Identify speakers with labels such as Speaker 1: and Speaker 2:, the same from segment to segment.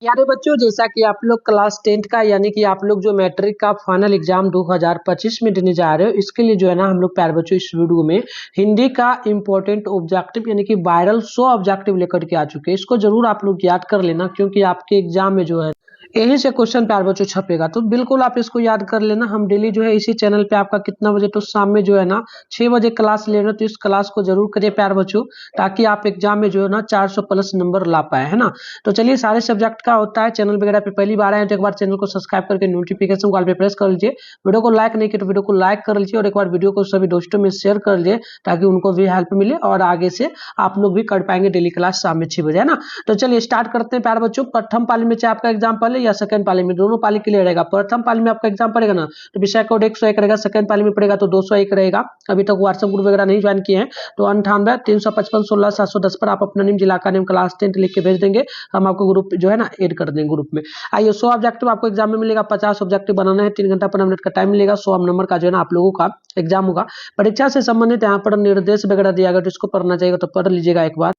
Speaker 1: प्यारे बच्चों, जैसा कि आप लोग क्लास 10th का यानी कि आप लोग जो मैट्रिक का फाइनल एग्जाम 2025 में देने जा रहे हो, इसके लिए जो है ना हम लोग प्यारे बच्चों इस वीडियो में हिंदी का इंपॉर्टेंट ऑब्जेक्टिव यानी कि वायरल 100 ऑब्जेक्टिव लेकर के आ चुके हैं। इसको जरूर आप लोग याद कर लेना, क्योंकि आपके एग्जाम में जो है यहीं से क्वेश्चन प्यारे बच्चों छपेगा। तो बिल्कुल आप इसको याद कर लेना। हम डेली जो है इसी चैनल पे आपका कितना बजे, तो शाम में जो है ना 6 बजे क्लास ले रहे हो, तो इस क्लास को जरूर करिए प्यारे बच्चों, ताकि आप एग्जाम में जो है ना 400 प्लस नंबर ला पाए, है ना। तो चलिए, सारे सब्जेक्ट का होता है। चैनल वगैरह पे पहली बार आए तो एक बार चैनल को सब्सक्राइब करके नोटिफिकेशन कॉल पे प्रेस कर लीजिए। वीडियो को लाइक नहीं किया तो वीडियो को लाइक कर लीजिए, और एक बार वीडियो को सभी दोस्तों में शेयर कर लीजिए, ताकि उनको भी हेल्प मिले और आगे से आप लोग भी कर पाएंगे डेली क्लास शाम में 6 बजे, है ना। तो चलिए स्टार्ट करते हैं प्यारे बच्चों। प्रथम पाली में चाहे आपका एग्जाम पहले या सेकंड पाली में, दोनों पाली क्लियर रहेगा। प्रथम पाली में आपका एग्जाम पड़ेगा ना, तो विषय कोड 101 रहेगा। सेकंड पाली में पड़ेगा तो 201 रहेगा। अभी तक व्हाट्सएप ग्रुप वगैरह नहीं ज्वाइन किए हैं तो 98 355 16 710 पर आप अपना नेम, जिला का नेम, क्लास 10 लिख के भेज देंगे। हम आपको ग्रुप जो है ना ऐड कर देंगे ग्रुप में। आइए, 100 ऑब्जेक्टिव आपको एग्जाम में मिलेगा। 50 ऑब्जेक्टिव बनाना है, 3 घंटा 15 मिनट का टाइम मिलेगा। 100 नंबर का जो है ना आप लोगों का एग्जाम होगा। परीक्षा से संबंधित यहाँ पर निर्देश वगैरह दिया गया, तो इसको पढ़ना चाहिए तो पढ़ लीजिएगा एक बार।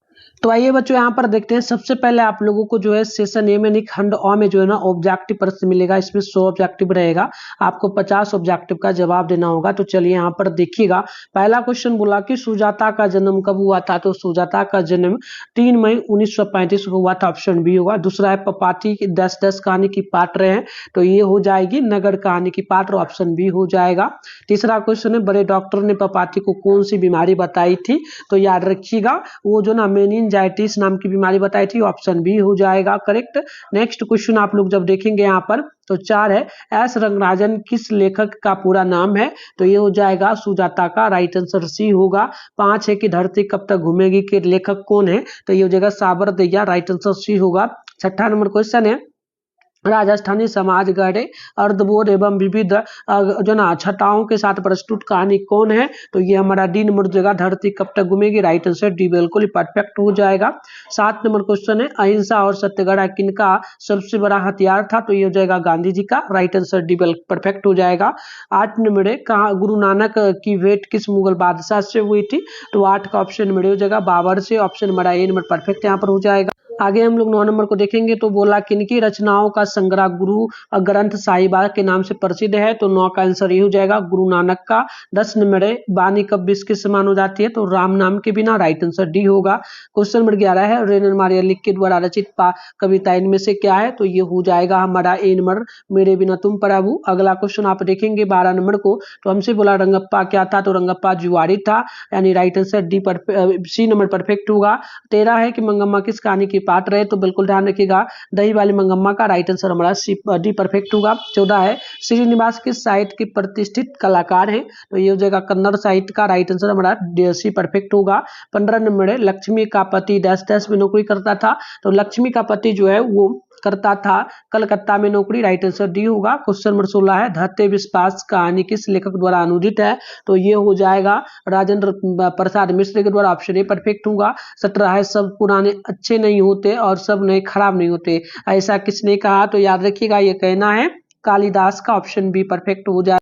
Speaker 1: तो आइए बच्चों, यहाँ पर देखते हैं। सबसे पहले आप लोगों को जो है सेशन ए में खंड अ में जो है ना ऑब्जेक्टिव प्रश्न मिलेगा। इसमें 100 ऑब्जेक्टिव रहेगा। आपको 50 ऑब्जेक्टिव का जवाब देना होगा। तो चलिए यहाँ पर देखिएगा। पहला क्वेश्चन बोला कि सुजाता का जन्म कब हुआ था, तो सुजाता का जन्म 3 मई 1935 को हुआ था, ऑप्शन बी होगा। दूसरा है पपाती की 10-10 कहानी की पाठ रहे हैं, तो ये हो जाएगी नगर कहानी की पाठ, ऑप्शन बी हो जाएगा। तीसरा क्वेश्चन है बड़े डॉक्टर ने पपाती को कौन सी बीमारी बताई थी, तो याद रखिएगा वो जो ना मेनिंजाइटिस नाम की बीमारी बताई थी, ऑप्शन बी हो जाएगा करेक्ट। नेक्स्ट क्वेश्चन आप लोग जब देखेंगे यहाँ पर, तो 4 है एस रंगराजन किस लेखक का पूरा नाम है, तो ये हो जाएगा सुजाता का, राइट आंसर सी होगा। 5 है कि धरती कब तक घूमेगी के लेखक कौन है, तो ये हो जाएगा साबरदैया, राइट आंसर सी होगा। छठा नंबर क्वेश्चन है राजस्थानी समाज गढ़े अर्धबोध एवं विविध जो ना छटाओं के साथ प्रस्तुत कहानी कौन है, तो ये हमारा डी नंबर जगह धरती कब तक घूमेगी, राइट आंसर डी बिल्कुल परफेक्ट हो जाएगा। 7 नंबर क्वेश्चन है अहिंसा और सत्याग्रह किनका सबसे बड़ा हथियार था, तो ये हो जाएगा गांधी जी का, राइट आंसर डी परफेक्ट हो जाएगा। 8 नंबर है कहा गुरु नानक की भेंट किस मुगल बादशाह से हुई थी, तो 8 का ऑप्शन नंबर हो जाएगा बाबर से, option number A number perfect यहाँ पर हो जाएगा। आगे हम लोग 9 नंबर को देखेंगे, तो बोला किनकी रचनाओं का संग्रह गुरु ग्रंथ साहिबा के नाम से प्रसिद्ध है, तो 9 का आंसर ये हो जाएगा गुरु नानक का। 10 नंबर है वाणी कब विश्व के समान हो जाती है, तो राम नाम के बिना, राइट आंसर डी होगा। क्वेश्चन नंबर 11 है रेनर मारिया के द्वारा रचित कविता इनमें से क्या है, तो ये हो जाएगा हमारा ए नंबर मेरे बिना तुम प्रभु। अगला क्वेश्चन आप देखेंगे 12 नंबर को, तो हमसे बोला रंगप्पा क्या था, तो रंगप्पा जुआरी था, यानी right answer D C number perfect होगा। 13 है कि मंगम्मा किस कहानी की पाठ रहे, तो बिल्कुल ध्यान रखिएगा दही वाली मंगम्मा का, राइट आंसर हमारा सी डी परफेक्ट होगा। 14 है श्रीनिवास किस साहित्य के प्रतिष्ठित कलाकार हैं, तो ये हो जाएगा कन्नड़ साहित्य का, राइट आंसर हमारा सी परफेक्ट होगा। 15 नंबर है लक्ष्मी का पति 10-10 में नौकरी करता था, तो लक्ष्मी का पति जो है वो करता था कलकत्ता में नौकरी, राइट आंसर डी होगा। क्वेश्चन नंबर 16 है धरते विश्वास कहानी किस लेखक द्वारा अनुदित है, तो ये हो जाएगा राजेंद्र प्रसाद मिश्र के द्वारा, ऑप्शन ए परफेक्ट होगा। 17 है सब पुराने अच्छे नहीं होते और सब नए खराब नहीं होते, ऐसा किसने कहा, तो याद रखिएगा ये कहना है कालिदास का, ऑप्शन बी परफेक्ट हो जाए।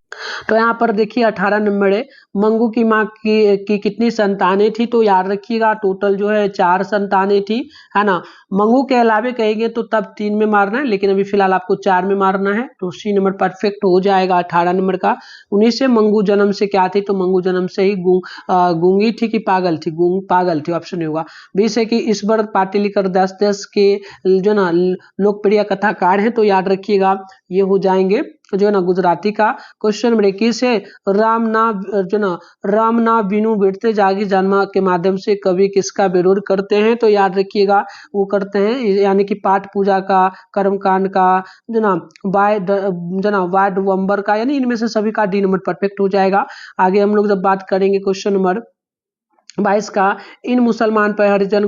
Speaker 1: तो यहाँ पर देखिए 18 नंबर है मंगू की माँ की कितनी संतानें थी, तो याद रखिएगा टोटल जो है 4 संतानें थी, है ना। मंगू के अलावे कहेंगे तो तब 3 में मारना है, लेकिन अभी फिलहाल आपको 4 में मारना है, तो सी नंबर परफेक्ट हो जाएगा 18 नंबर का। 19 से मंगू जन्म से क्या थी, तो मंगू जन्म से ही गूंगी थी कि पागल थी, पागल थी, ऑप्शन होगा। 20 है कि ईश्वर पाटिलकर 10-10 के जो ना लोकप्रिय कथाकार हैं, तो याद रखिएगा ये हो जाएंगे जो है ना गुजराती का। क्वेश्चन नंबर 21 है राम ना बिनु बिरते जागी जन्मा के माध्यम से कवि किसका विरोध करते हैं, तो याद रखिएगा वो करते हैं यानी कि पाठ पूजा का, कर्मकांड का, वायडवंबर का, यानी इनमें से सभी का डी नंबर परफेक्ट हो जाएगा। आगे हम लोग जब बात करेंगे क्वेश्चन नंबर 22 का इन मुसलमान पर हरिजन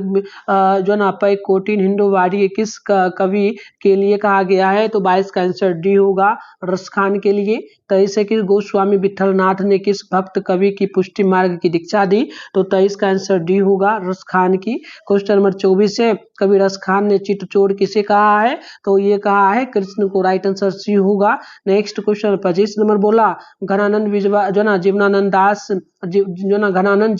Speaker 1: जो ना पे कोटिन हिंदुवाड़ी किस कवि के लिए कहा गया है, तो 22 का आंसर डी होगा रसखान के लिए। 23 है कि गोस्वामी विठलनाथ ने किस भक्त कवि की पुष्टि मार्ग की दीक्षा दी, तो 23 का आंसर डी होगा रसखान की। क्वेश्चन नंबर 24 है कवि रसखान ने चित्तचोर किसे कहा है, तो ये कहा है कृष्ण को, राइट आंसर सी होगा। नेक्स्ट क्वेश्चन 25 नंबर बोला घनानंद जो ना जीवनानंद दास जो ना घनानंद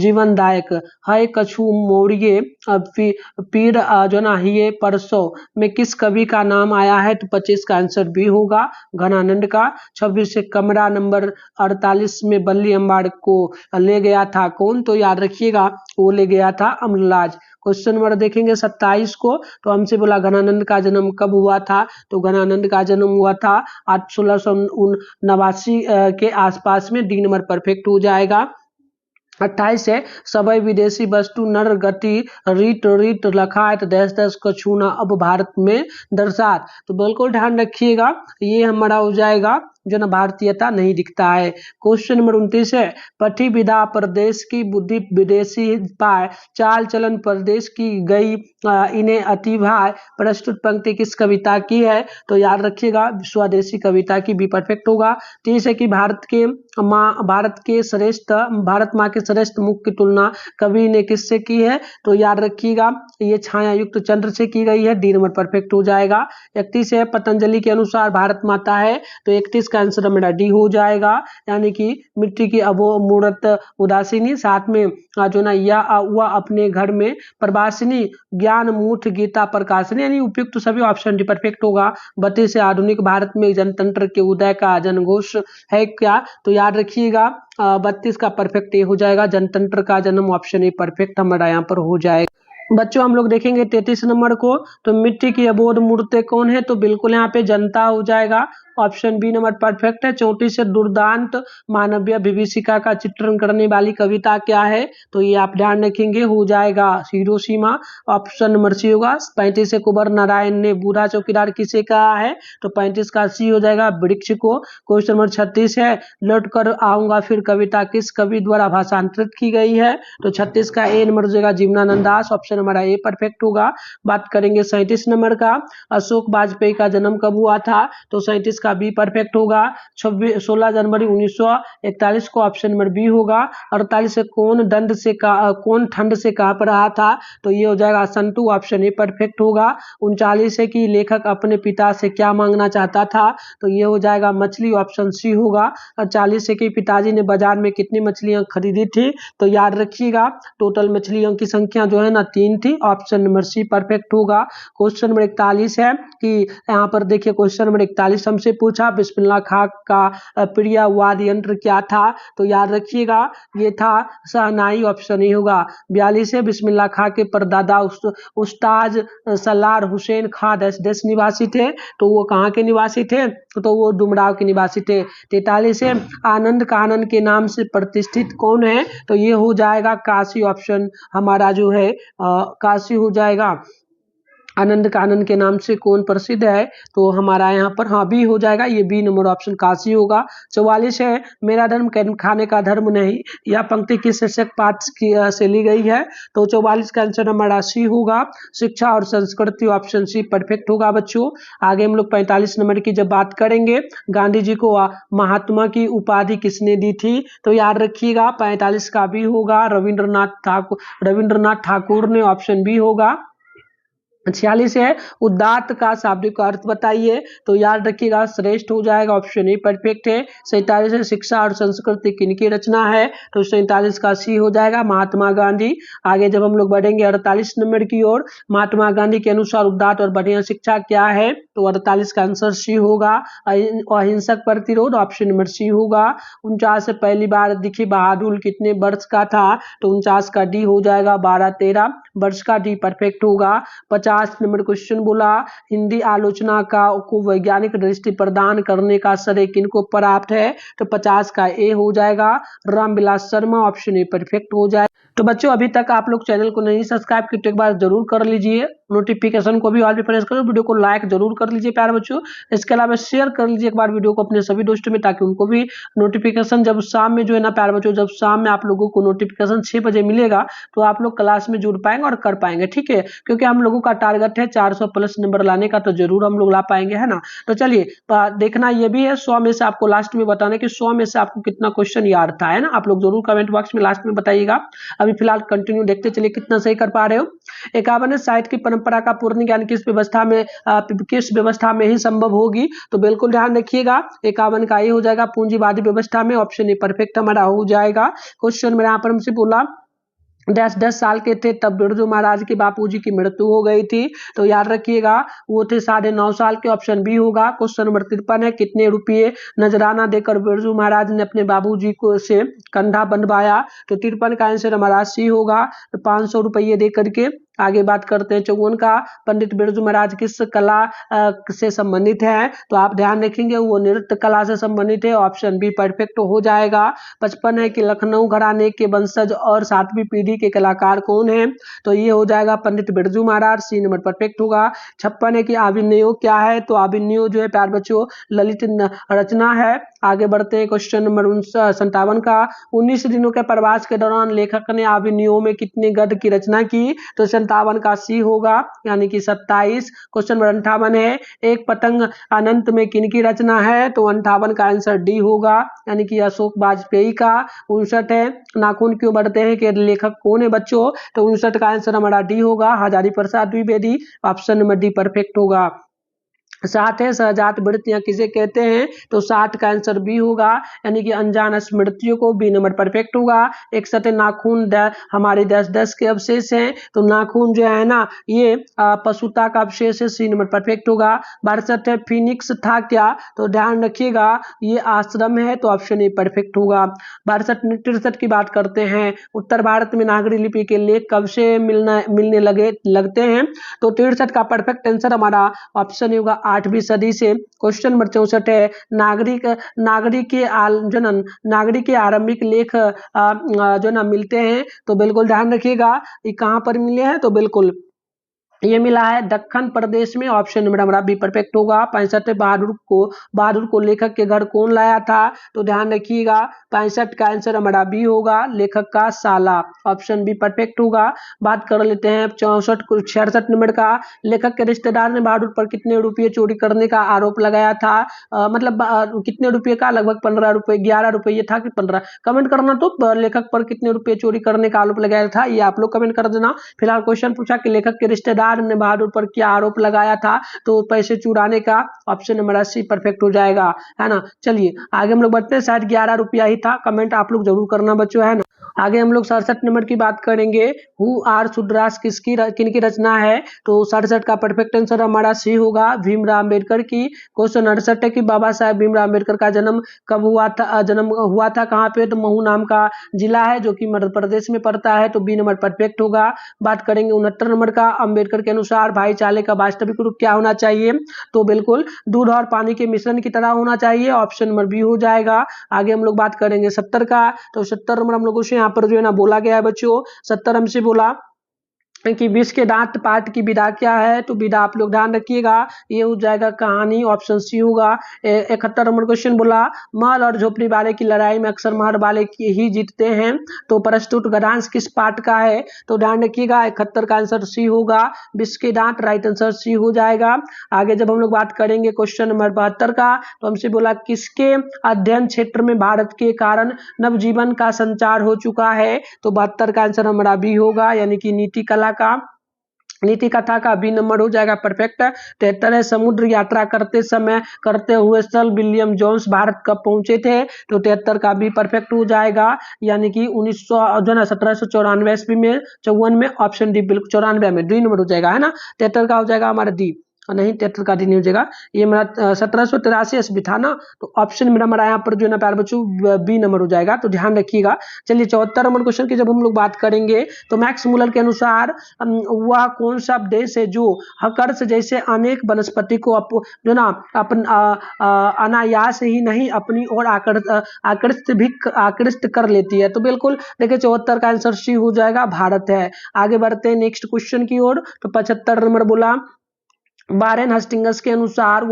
Speaker 1: जीवनदायक है कछु मोड़िए पीर जो ना हिये परसों में किस कवि का नाम आया है? तो 25 का आंसर बी होगा, घनानंद का। 26 से कमरा नंबर 48 में बल्ली अम्बाड़ को ले गया था कौन? तो याद रखिएगा वो ले गया था अमरलाज। क्वेश्चन नंबर देखेंगे 27 को, तो हमसे बोला घनानंद का जन्म कब हुआ था? तो घनानंद का जन्म हुआ था 1689 के आसपास में। डी नंबर परफेक्ट हो जाएगा। 28 है सभी विदेशी वस्तु नर गति रीट रीट लखात देश देश को छूना अब भारत में दर्शात। तो बिल्कुल ध्यान रखिएगा, ये हमारा हो जाएगा जो ना भारतीयता नहीं दिखता है। क्वेश्चन नंबर 29 है पठी विधा प्रदेश की बुद्धि विदेशी पाए चाल चलन प्रदेश की गई इन्हें अति भाई। प्रस्तुत पंक्ति किस कविता की है? तो याद रखिएगा स्वदेशी कविता की, भी परफेक्ट होगा। 30 है कि भारत माँ के श्रेष्ठ मुख की तुलना कवि ने किससे की है? तो याद रखिएगा ये छाया युक्त चंद्र से की गई है। डी नंबर परफेक्ट हो जाएगा। 31 है पतंजलि के अनुसार भारत माता है, तो 31 का आंसर मेरा डी हो जाएगा, यानी कि मिट्टी की अबो मूर्त उदासीनी। साथ में जो ना या वह अपने घर में प्रवासिनी ज्ञान मूठ गीता प्रकाशनी, यानी उपयुक्त सभी ऑप्शन डी परफेक्ट होगा। 32 से आधुनिक भारत में जनतंत्र के उदय का जनघोष है क्या? तो याद रखिएगा 32 का परफेक्ट ए हो जाएगा, जनतंत्र का जन्म। ऑप्शन ए परफेक्ट हमारा यहाँ पर हो जाएगा। बच्चों हम लोग देखेंगे 33 नंबर को, तो मिट्टी की अबोध मूर्तें कौन है? तो बिल्कुल यहाँ पे जनता हो जाएगा, ऑप्शन बी नंबर परफेक्ट है। 34 से दुर्दांत मानवीय विभीषिका का चित्रण करने वाली कविता क्या है? तो ये आप ध्यान रखेंगे हो जाएगा हिरोशिमा, ऑप्शन नंबर सी होगा। 35 से कुंवर नारायण ने बूढ़ा चौकीदार किसे कहा है? तो 35 का सी हो जाएगा, वृक्ष को। क्वेश्चन नंबर 36 है लौट कर आऊंगा फिर कविता किस कवि द्वारा भाषांतरित की गई है? तो 36 का ए नंबर हो जाएगा जीवनानंद दास, ऑप्शन हमारा ए परफेक्ट होगा। बात करेंगे 37 नंबर का, अशोक वाजपेयी का जन्म कब हुआ था? तो 37 का बी परफेक्ट होगा, 16 जनवरी 1941 को, ऑप्शन नंबर बी होगा। 48 से कौन ठंड से कांप रहा था? तो ये हो जाएगा संतु, ऑप्शन ए परफेक्ट होगा। 39 है कि लेखक अपने पिता से क्या मांगना चाहता था? तो ये हो जाएगा मछली, ऑप्शन सी होगा। और 40 है कि पिताजी ने बाजार में कितनी मछलियां खरीदी थी? तो याद रखिएगा टोटल मछलियों की संख्या जो है ना 3 थी, ऑप्शन नंबर सी परफेक्ट होगा। क्वेश्चन नंबर 41 है कि यहाँ पर देखिए क्वेश्चन नंबर 41 हमसे पूछा बिस्मिल्लाह खां का प्रिय वाद्य यंत्र क्या था? तो याद रखिएगा ये था शहनाई, ऑप्शन ए होगा। 42 है बिस्मिल्लाह खां के परदादा उस्ताद सलार हुसैन खां देश निवासी थे, तो वो कहाँ के निवासी थे? तो वो डुमराव के निवासी थे। 43 है आनंद कानन के नाम से प्रतिष्ठित कौन है? तो ये हो जाएगा काशी, ऑप्शन हमारा जो है काशी हो जाएगा। आनंद कानन के नाम से कौन प्रसिद्ध है? तो हमारा यहाँ पर हाँ बी हो जाएगा, ये बी नंबर ऑप्शन काशी होगा। 44 है मेरा धर्म खाने का धर्म नहीं, यह पंक्ति किस शीर्षक पाठ से ली गई है? तो 44 का आंसर हमारा सी होगा, शिक्षा और संस्कृति, ऑप्शन सी परफेक्ट होगा। बच्चों आगे हम लोग 45 नंबर की जब बात करेंगे, गांधी जी को महात्मा की उपाधि किसने दी थी? तो याद रखिएगा 45 का भी होगा, रविंद्रनाथ ठाकुर ने, ऑप्शन बी होगा। 46 है उदात्त का शाब्दिक अर्थ बताइए? तो याद रखिएगा श्रेष्ठ हो जाएगा, ऑप्शन ए परफेक्ट है। 47 है शिक्षा और संस्कृति किनकी रचना है? तो 47 का सी हो जाएगा, महात्मा गांधी। आगे जब हम लोग बढ़ेंगे 48 नंबर की ओर, महात्मा गांधी के अनुसार उदात्त और बढ़िया शिक्षा क्या है? तो 48 का आंसर सी होगा, अहिंसक प्रतिरोध, ऑप्शन नंबर सी होगा। 49 से पहली बार दिखी बहादुर कितने वर्ष का था? तो 49 का डी हो जाएगा, 12-13 वर्ष का, डी परफेक्ट होगा। 50 नंबर क्वेश्चन बोला हिंदी आलोचना को वैज्ञानिक दृष्टि प्रदान करने का श्रेय किनको प्राप्त है? तो 50 का ए हो जाएगा, Ramvilas Sharma, option a perfect हो जाए। तो बच्चों अभी तक आप लोग चैनल को नहीं सब्सक्राइब किए तो एक बार जरूर कर लीजिए, नोटिफिकेशन को भी ऑल पे प्रेस करो, वीडियो को लाइक जरूर कर लीजिए प्यारे बच्चों। इसके अलावा शेयर कर लीजिए एक बार वीडियो को अपने सभी दोस्तों में, ताकि उनको भी नोटिफिकेशन जब शाम में जो है ना प्यारे बच्चों, जब शाम में आप लोगों को नोटिफिकेशन 6 बजे मिलेगा तो आप लोग क्लास में जुड़ पाएंगे और कर पाएंगे, ठीक है। क्योंकि हम लोगों का टारगेट है 400 प्लस नंबर लाने का, तो जरूर हम लोग ला पाएंगे, है ना। तो चलिए देखना ये भी है 100 में से आपको लास्ट में बताना कि 100 में से आपको कितना क्वेश्चन याद था, है ना। आप लोग जरूर कमेंट बॉक्स में लास्ट में बताइएगा। अभी फिलहाल कंटिन्यू देखते चलिए कितना सही कर पा रहे हो। 51 साहित्य की परंपरा का पूर्ण ज्ञान किस व्यवस्था में ही संभव होगी? तो बिल्कुल ध्यान रखिएगा 51 का ये हो जाएगा पूंजीवादी व्यवस्था में, ऑप्शन ए परफेक्ट हमारा हो जाएगा। क्वेश्चन में यहाँ पर हमसे बोला दस 10 साल के थे तब बिरजू महाराज के बापूजी की मृत्यु हो गई थी। तो याद रखिएगा वो थे 9.5 साल के। ऑप्शन बी होगा। क्वेश्चन नंबर 53 है, कितने रुपये नजराना देकर बिरजू महाराज ने अपने बाबूजी को से कंधा बनवाया? तो 53 का आंसर हमारा सी होगा, 500 रुपये दे करके। आगे बात करते हैं 54 का, पंडित बिरजू महाराज किस कला से संबंधित है? तो आप ध्यान रखेंगे वो नृत्य कला से संबंधित है। ऑप्शन बी परफेक्ट हो जाएगा। 55 है कि लखनऊ घराने के वंशज और 7वीं पीढ़ी के कलाकार कौन है? तो ये हो जाएगा पंडित बिरजू महाराज, सी नंबर परफेक्ट होगा। 56 है कि अभिनयो क्या है? तो अभिनयो जो है प्यार बच्चों ललित रचना है। आगे बढ़ते हैं क्वेश्चन नंबर 57 का, 19 दिनों के प्रवास के दौरान लेखक ने अभिनयों में कितने गद्य की रचना की? तो 57 का सी होगा, यानी कि 27। क्वेश्चन नंबर 58 है, एक पतंग अनंत में किनकी रचना है? तो 58 का आंसर डी होगा, यानी कि अशोक वाजपेयी का। 59 है, नाखून क्यों बढ़ते हैं कि लेखक कौन है बच्चों? तो 59 का आंसर हमारा डी होगा, Hazari Prasad Dwivedi. Option number D perfect होगा। 60 है, सहजात वृत्तियां किसे कहते हैं? तो 60 का आंसर बी होगा, यानी कि अनजान स्मृतियों को। बी नंबर परफेक्ट होगा। 61 नाखून हमारे 10 के अवशेष हैं। तो नाखून जो है ना ये पशुता का अवशेष है, सी नंबर परफेक्ट होगा। 62 है, फिनिक्स था क्या? तो ध्यान रखिएगा ये आश्रम है, तो ऑप्शन ए परफेक्ट होगा। 63 की बात करते हैं, उत्तर भारत में नागरी लिपि के लेख कब से मिलने लगते हैं? तो 63 का परफेक्ट आंसर हमारा ऑप्शन होगा 8वीं सदी से। क्वेश्चन नंबर 64 है, नागरिक के आरंभिक लेख जो ना मिलते हैं? तो बिल्कुल ध्यान रखिएगा ये कहाँ पर मिले हैं? तो बिल्कुल ये मिला है दक्कन प्रदेश में। ऑप्शन नंबर हमारा बी परफेक्ट होगा। 65 बहादुर को लेखक के घर कौन लाया था? तो ध्यान रखिएगा 65 का आंसर हमारा बी होगा, लेखक का साला। ऑप्शन बी परफेक्ट होगा। बात कर लेते हैं 66 नंबर का, लेखक के रिश्तेदार ने बहादुर पर कितने रुपये चोरी करने का आरोप लगाया था? मतलब कितने रुपये का? लगभग 15 रुपये, 11 रुपये था कि 15? कमेंट करना तो लेखक पर कितने रुपये चोरी करने का आरोप लगाया था, ये आप लोग कमेंट कर देना। फिलहाल क्वेश्चन पूछा कि लेखक के रिश्तेदार ने बहादुर पर क्या आरोप लगाया था? तो पैसे चुराने का। ऑप्शन नंबर सी परफेक्ट हो जाएगा, है ना। चलिए आगे हम लोग बढ़ते हैं, शायद 11 रुपया ही था। कमेंट आप लोग जरूर करना बच्चों, है ना। आगे हम लोग 67 नंबर की बात करेंगे, हु आर सुड्रास किनकी रचना है? तो 67 का परफेक्ट आंसर हमारा सी होगा, भीमराव अम्बेडकर की। क्वेश्चन 68 है कि बाबा साहेब भीमराव अम्बेडकर का जन्म कब हुआ था? जन्म हुआ था कहाँ पे? तो महू नाम का जिला है जो कि मध्य प्रदेश में पड़ता है, तो बी नंबर परफेक्ट होगा। बात करेंगे 69 नंबर का, अम्बेडकर के अनुसार भाईचारे का वास्तविक रूप क्या होना चाहिए? तो बिल्कुल दूध और पानी के मिश्रण की तरह होना चाहिए। ऑप्शन नंबर बी हो जाएगा। आगे हम लोग बात करेंगे 70 का, तो 70 नंबर हम लोगों से यहाँ पर जो है ना बोला गया है बच्चों, 70 हमसे बोला कि विष के दांत पाठ की विधा क्या है? तो विधा आप लोग ध्यान रखिएगा, ये हो जाएगा कहानी। ऑप्शन सी होगा। 71 नंबर क्वेश्चन बोला, महल और झोपड़ी वाले की लड़ाई में अक्सर महल वाले की ही जीतते हैं, तो प्रस्तुत गद्यांश किस पाठ का है? तो ध्यान रखिएगा 71 का आंसर सी होगा, विष के दांत। राइट आंसर सी हो जाएगा। आगे जब हम लोग बात करेंगे क्वेश्चन नंबर 72 का, तो हमसे बोला किसके अध्ययन क्षेत्र में भारत के कारण नवजीवन का संचार हो चुका है? तो 72 का आंसर हमारा बी होगा, यानी कि नीति कला का। नीति कथा का बी नंबर हो जाएगा परफेक्ट। 73 है, समुद्र यात्रा करते हुए सर विलियम जोन्स भारत कब पहुंचे थे? तो 73 का बी परफेक्ट हो जाएगा, यानी कि 1900 जो है 1794 ईस्वी में, 54 में। ऑप्शन डी बिल्कुल 94 में डी नंबर हो जाएगा, है ना। 73 का हो जाएगा हमारा डी, नहीं 73 का डी नहीं हो जाएगा, ये मेरा 1783 ईस्वी था ना। तो ऑप्शन मेरा हमारा यहाँ पर जो है ना प्यार बच्चों बी नंबर हो जाएगा, तो ध्यान रखिएगा। चलिए 74 नंबर क्वेश्चन की जब हम लोग बात करेंगे, तो मैक्स मुलर के अनुसार वह कौन सा देश है जो हकर्ष जैसे अनेक वनस्पति को जो ना अपन अनायास ही नहीं अपनी ओर आकृष्ट कर लेती है? तो बिल्कुल देखिए 74 का आंसर सी हो जाएगा, भारत है। आगे बढ़ते हैं नेक्स्ट क्वेश्चन की ओर। तो 75 नंबर बोला, वारेन हस्टिंगस के अनुसार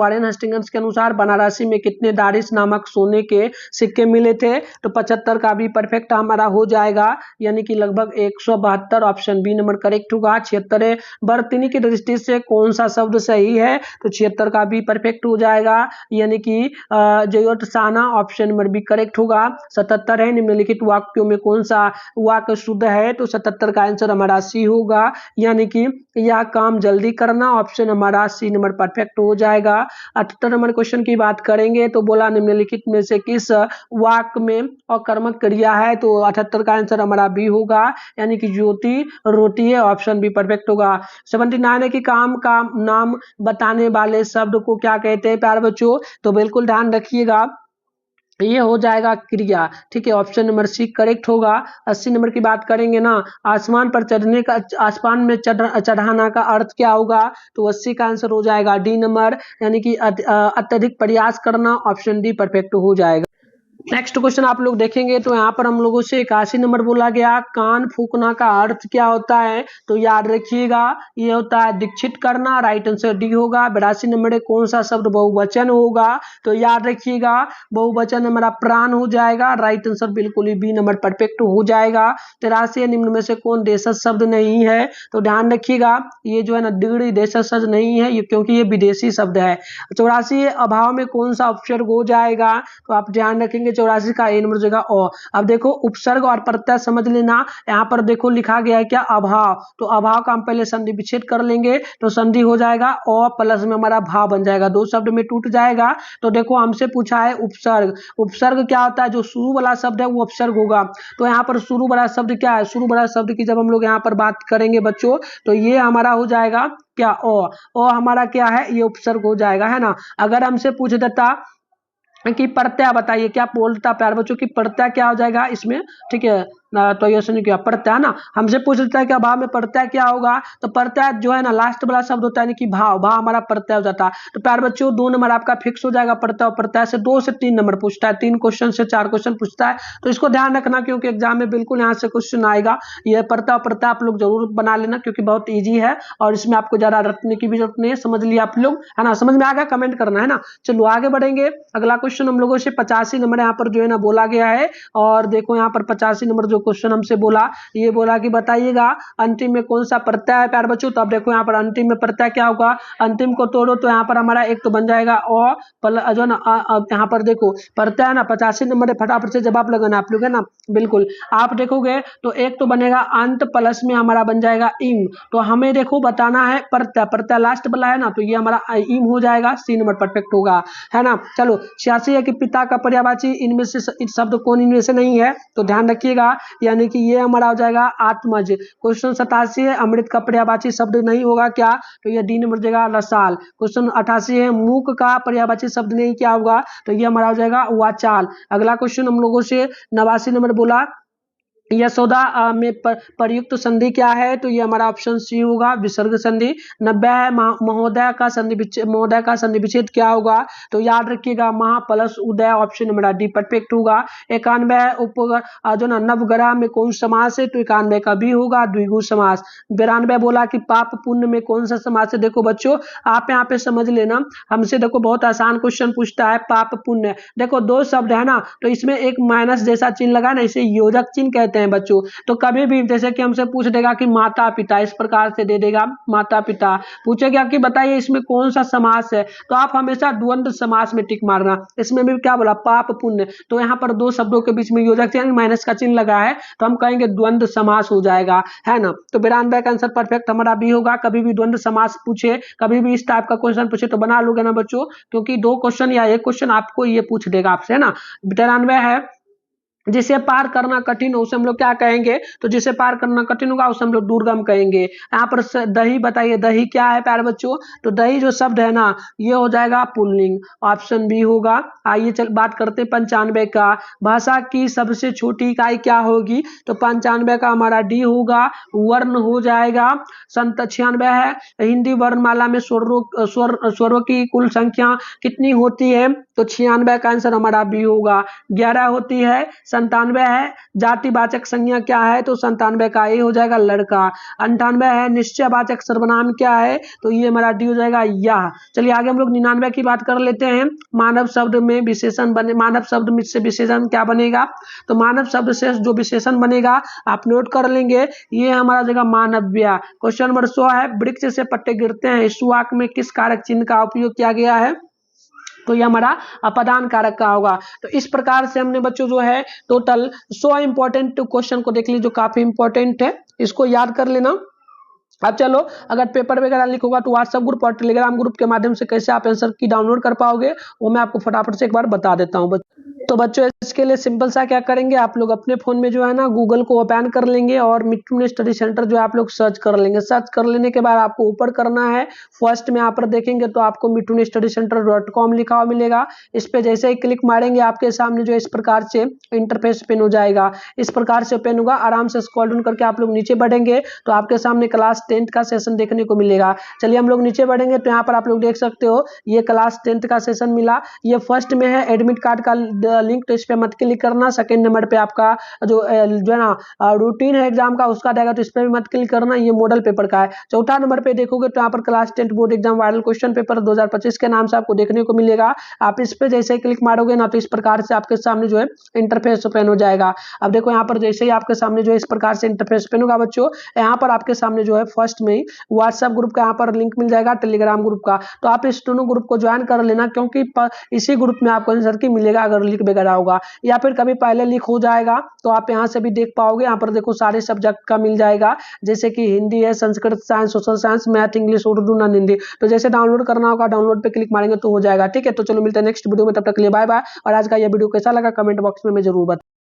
Speaker 1: बनारसी में कितने दारिश नामक सोने के सिक्के मिले थे? तो 75 का भी परफेक्ट हमारा हो जाएगा, यानी कि लगभग 172। ऑप्शन बी नंबर करेक्ट होगा। 76 बर्तनी की दृष्टि से कौन सा शब्द सही है? तो 76 का भी परफेक्ट हो जाएगा, यानी कि जयोत्साना। ऑप्शन नंबर बी करेक्ट होगा। 77 है, निम्नलिखित वाक्यों में कौन सा वाक्य शुद्ध है? तो 77 का आंसर हमारा सी होगा, यानी कि यह काम जल्दी करना। ऑप्शन हमारा सी नंबर परफेक्ट हो जाएगा। 78 नंबर क्वेश्चन की बात करेंगे तो बोला निम्नलिखित में से किस वाक्य में अकर्मक क्रिया है, तो 78 का आंसर हमारा बी होगा, यानी कि ज्योति रोटी है, ऑप्शन बी परफेक्ट होगा। 79 है कि काम का नाम बताने वाले शब्द को क्या कहते हैं प्यारे बच्चों, तो बिल्कुल ध्यान रखिएगा, ये हो जाएगा क्रिया, ठीक है, ऑप्शन नंबर सी करेक्ट होगा। 80 नंबर की बात करेंगे ना, आसमान पर चढ़ने का, आसमान में चढ़ाना का अर्थ क्या होगा, तो 80 का आंसर हो जाएगा डी नंबर, यानी कि अत्यधिक प्रयास करना, ऑप्शन डी परफेक्ट हो जाएगा। नेक्स्ट क्वेश्चन आप लोग देखेंगे तो यहाँ पर हम लोगों से 81 नंबर बोला गया, कान फूकना का अर्थ क्या होता है, तो याद रखिएगा ये होता है दीक्षित करना, राइट आंसर डी होगा। 82 नंबर है कौन सा शब्द बहुवचन होगा, तो याद रखिएगा बहुवचन हमारा प्राण हो जाएगा, राइट आंसर बिल्कुल ही बी नंबर परफेक्ट हो जाएगा। 83 निम्न में से कौन देशज शब्द नहीं है, तो ध्यान रखिएगा ये जो है ना डिग्री देशज शब्द नहीं है, ये क्योंकि ये विदेशी शब्द है। 84 अभाव में कौन सा उपसर्ग हो जाएगा, तो आप ध्यान रखेंगे 84 का ए नंबर जगह ओ। अब देखो उपसर्ग और प्रत्यय समझ लेना, यहाँ पर देखो लिखा गया है क्या अभाव, तो अभाव का हम पहले संधि विच्छेद कर लेंगे, तो संधि हो जाएगा ओ प्लस में हमारा भाव बन जाएगा, दो शब्द में टूट जाएगा। तो देखो हमसे पूछा है उपसर्ग, उपसर्ग क्या होता है, जो शुरू वाला शब्द है वो उपसर्ग होगा, तो यहाँ पर शुरू वाला शब्द क्या है, शुरू वाला शब्द की जब हम लोग यहाँ पर बात करेंगे बच्चों, तो ये हमारा हो जाएगा क्या ओ हमारा क्या है, ये उपसर्ग हो जाएगा, है ना। अगर हमसे पूछ देता कि प्रत्यय बताइए, क्या बोलता प्यार बच्चों की प्रत्यय क्या हो जाएगा इसमें, ठीक है, तो ये सुनिए क्या प्रत्यय ना, हमसे पूछ लेता है कि भाव में प्रत्यय क्या होगा, तो प्रत्यय जो है ना लास्ट वाला शब्द होता है, यानी कि भाव, भाव हमारा प्रत्यय हो जाता है। तो प्यार बच्चों 2 नंबर आपका फिक्स हो जाएगा, प्रत्यय, प्रत्यय से 2 से 3 नंबर पूछता है, 3 क्वेश्चन से 4 क्वेश्चन पूछता है, तो इसको ध्यान रखना क्योंकि एग्जाम में बिल्कुल यहाँ से क्वेश्चन आएगा। यह प्रत्यय प्रत्यय आप लोग जरूर बना लेना क्योंकि बहुत ईजी है और इसमें आपको ज्यादा रटने की भी जरूरत नहीं है, समझ लिया आप लोग, है ना, समझ में आ गया, कमेंट करना, है ना। चलो आगे बढ़ेंगे, अगला क्वेश्चन हम लोगों से 85 नंबर यहाँ पर जो है ना बोला गया है, और देखो यहाँ पर 85 नंबर जो क्वेश्चन हमसे बोला, ये बोला कि बताइएगा अंतिम में कौन सा प्रत्यय है प्यार बच्चों, तो अब देखो यहाँ पर अंतिम में प्रत्यय क्या होगा, अंतिम को तोड़ो तो यहाँ पर हमारा एक तो बन जाएगा और जो ना यहाँ पर देखो प्रत्यय ना 85 नंबर है, फटाफट से जवाब लगाना आप लोग, है ना, बिल्कुल। आप देखोगे तो एक तो बनेगा अंत प्लस में हमारा बन जाएगा इम, तो हमें देखो बताना है प्रत्यय, प्रत्यय लास्ट वाला है ना, तो ये हमारा इम हो जाएगा, सी नंबर परफेक्ट होगा, है ना। चलो 86 है कि पिता का पर्यायवाची इनमें से शब्द कौन इनमें से नहीं है, तो ध्यान रखिएगा, यानी कि ये हमारा हो जाएगा आत्मज। क्वेश्चन 87 है अमृत का पर्यायवाची शब्द नहीं होगा क्या, तो ये डी नंबर जगह रसाल। क्वेश्चन 88 है मूक का पर्यायवाची शब्द नहीं क्या होगा, तो ये हमारा हो जाएगा वाचाल। अगला क्वेश्चन हम लोगों से 89 नंबर बोला यशोदा में प्रयुक्त संधि क्या है, तो ये हमारा ऑप्शन सी होगा विसर्ग संधि। 90 है महोदय का संधि विच्छेद क्या होगा, तो याद रखिएगा महा प्लस उदय, ऑप्शन नंबर डी परफेक्ट होगा। 91 है जो ना नवग्रह में कौन समास है, तो 91 का भी होगा द्विगु समास। 92 बोला कि पाप पुण्य में कौन सा समास है, देखो बच्चों आप यहाँ पे समझ लेना, हमसे देखो बहुत आसान क्वेश्चन पूछता है पाप पुण्य, देखो दो शब्द है ना, तो इसमें एक माइनस जैसा चिन्ह लगा ना, इसे योजक चिन्ह कहते हैं बच्चों। तो कभी भी जैसे कि हमसे पूछ देगा कि माता पिता, इस प्रकार से दे देगा माता पिता, पूछेगा कि बताइए इसमें कौन सा समास है, तो आप हमेशा द्वंद्व समास में टिक मारना। इसमें भी क्या बोला पाप पुण्य, तो यहाँ पर दो शब्दों के बीच में योजक चिन्ह माइनस का चिन्ह लगा है, तो हम कहेंगे द्वंद्व समास हो जाएगा, है ना। तो 92 का आंसर परफेक्ट हमारा भी होगा। कभी भी द्वंद्व समास पूछे, कभी भी इस टाइप का क्वेश्चन पूछे तो बना लोगे ना बच्चों, क्योंकि दो क्वेश्चन या एक क्वेश्चन आपको ये पूछ देगा आपसे, है ना। 93 है जिसे पार करना कठिन हो उसे हम लोग क्या कहेंगे, तो जिसे पार करना कठिन होगा उसे हम लोग दुर्गम कहेंगे। यहाँ पर दही बताइए, दही क्या है प्यारे बच्चों, तो दही जो शब्द है ना ये हो जाएगा पुल्लिंग, ऑप्शन बी होगा। आइए चल बात करते हैं 95 का, भाषा की सबसे छोटी इकाई क्या होगी, तो 95 का हमारा डी होगा, वर्ण हो जाएगा। 96 है हिंदी वर्णमाला में स्वरों की कुल संख्या कितनी होती है, तो 96 का आंसर हमारा बी होगा, 11 होती है। 97 है जातिवाचक संज्ञा क्या है, तो 97 का ए हो जाएगा लड़का। 98 है निश्चयवाचक सर्वनाम क्या है, तो ये हमारा डी हो जाएगा यह। चलिए आगे हम लोग 99 की बात कर लेते हैं। मानव शब्द में विशेषण बने, मानव शब्द में से विशेषण क्या बनेगा, तो मानव शब्द से जो विशेषण बनेगा आप नोट कर लेंगे, ये हमारा जगह मानव्य। क्वेश्चन नंबर 100 है वृक्ष से पत्ते गिरते हैं, इस वाक्य में किस कारक चिन्ह का उपयोग किया गया है, तो ये हमारा अपदान कारक का होगा। तो इस प्रकार से हमने बच्चों जो है टोटल 100 इंपॉर्टेंट क्वेश्चन को देख लीजिए जो काफी इंपॉर्टेंट है, इसको याद कर लेना। अब चलो, अगर पेपर वगैरह लीक होगा तो व्हाट्सएप ग्रुप और टेलीग्राम ग्रुप के माध्यम से कैसे आप आंसर की डाउनलोड कर पाओगे, वो मैं आपको फटाफट से एक बार बता देता हूँ। तो बच्चों, इसके लिए सिंपल सा क्या करेंगे, आप लोग अपने फोन में जो है ना गूगल को ओपन कर लेंगे और मिट्टू स्टडी सेंटर जो है आप लोग सर्च कर लेंगे। सर्च कर लेने के बाद आपको ऊपर करना है, फर्स्ट में यहाँ पर देखेंगे तो आपको मिट्टू स्टडी सेंटर .com लिखा हुआ मिलेगा। इस पे जैसे ही क्लिक मारेंगे आपके सामने जो इस प्रकार से इंटरफेस ओपन हो जाएगा। इस प्रकार से ओपन होगा, आराम से स्क्रॉल डाउन करके आप लोग नीचे बढ़ेंगे तो आपके सामने क्लास 10th का सेशन देखने को मिलेगा। चलिए हम लोग नीचे बढ़ेंगे तो यहाँ पर आप लोग देख सकते हो ये क्लास 10th का सेशन मिला। ये फर्स्ट में है एडमिट कार्ड का लिंक, तो इस पे मत क्लिक करना। सेकंड नंबर पे आपका जो है ना रूटीन है एग्जाम का उसका देगा, तो इस पे भी मत क्लिक करना, ये मॉडल पेपर का है। चौथा नंबर पे देखोगे तो यहाँ पर class 10th board exam viral question paper 2025 के नाम से आपको देखने को मिलेगा। आप इस पे जैसे ही क्लिक मारोगे ना तो इस प्रकार से आपके सामने जो है इंटरफेस ओपन हो जाएगा। अब देखो यहाँ पर जैसे ही आपके सामने जो है इस प्रकार से इंटरफेस ओपन होगा बच्चों, यहाँ पर आपके सामने जो है फर्स्ट में ही व्हाट्सएप ग्रुप का यहाँ पर लिंक मिल जाएगा, टेलीग्राम ग्रुप का। तो आप इस दोनों ग्रुप को ज्वाइन कर लेना, क्योंकि इसी ग्रुप में आपको आंसर की मिलेगा अगर लीक वगैरह होगा, या फिर कभी पहले लीक हो जाएगा तो आप यहाँ से भी देख पाओगे। यहाँ पर देखो सारे सब्जेक्ट का मिल जाएगा, जैसे कि हिंदी है, Sanskrit, science, social science, math, English, Urdu, non Hindi. तो जैसे डाउनलोड करना होगा डाउनलोड पे क्लिक मारेंगे तो हो जाएगा। ठीक है, तो चलो मिलते हैं नेक्स्ट वीडियो में, तब तक के लिए बाय बाय। और आज का ये वीडियो कैसा लगा कमेंट बॉक्स में जरूर बताएं।